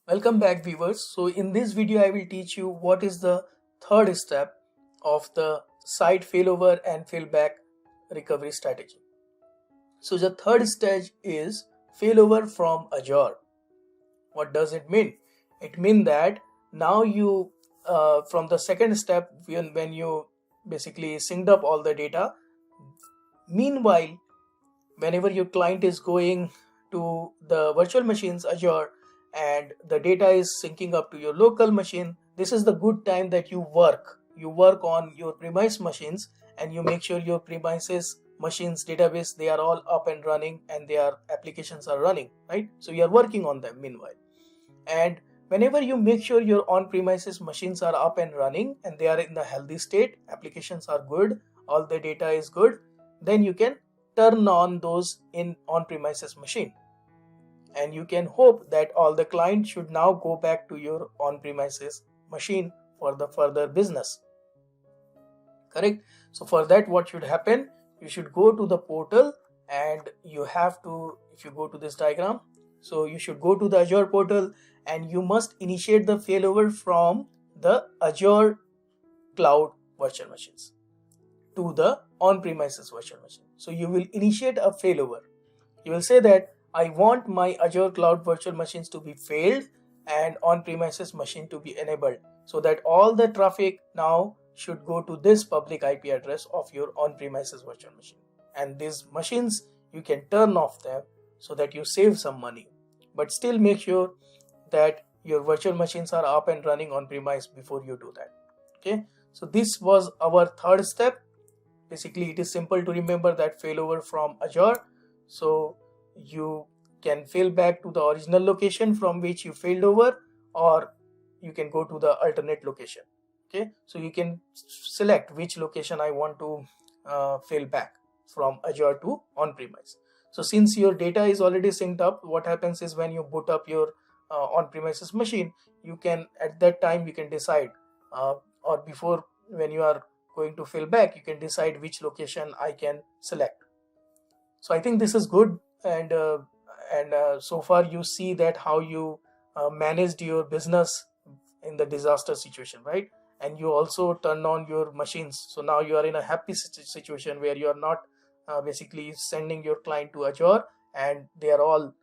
Welcome back, viewers. So in this video I will teach you what is the third step of the site failover and failback recovery strategy. So the third stage is failover from Azure. What does it mean? It means that now you from the second step, when you basically synced up all the data, meanwhile whenever your client is going to the virtual machines Azure and the data is syncing up to your local machine, this is the good time that you work on your premise machines, and you make sure your premises machines database, they are all up and running and their applications are running, right? So you are working on them meanwhile. And whenever you make sure your on-premises machines are up and running and they are in the healthy state, applications are good, all the data is good, then you can turn on those in on-premises machine, and you can hope that all the clients should now go back to your on-premises machine for the further business. Correct? So for that, what should happen? You should go to the portal, and you have to, if you go to this diagram, so you should go to the Azure portal and you must initiate the failover from the Azure cloud virtual machines to the on-premises virtual machine. So you will initiate a failover. You will say that I want my Azure cloud virtual machines to be failed and on-premises machine to be enabled, so that all the traffic now should go to this public IP address of your on-premises virtual machine. And these machines, you can turn off them so that you save some money, but still make sure that your virtual machines are up and running on premise before you do that. Okay, so this was our third step. Basically, it is simple to remember that failover from Azure. So you can fail back to the original location from which you failed over, or you can go to the alternate location. Okay, so you can select which location I want to fail back from Azure to on-premise. So since your data is already synced up, what happens is when you boot up your on-premises machine, you can at that time you can decide or before, when you are going to fail back, you can decide which location I can select. So I think this is good, and so far you see that how you managed your business in the disaster situation, right? And you also turn on your machines, so now you are in a happy situation where you are not basically sending your client to Azure and they are all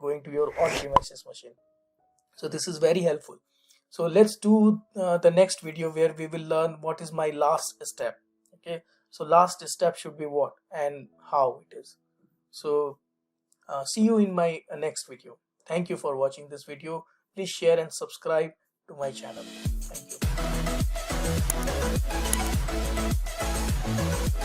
going to your on-premises machine. So this is very helpful. So let's do the next video where we will learn what is my last step. Okay, so last step should be what and how it is. So see you in my next video. Thank you for watching this video. Please share and subscribe to my channel. Thank you.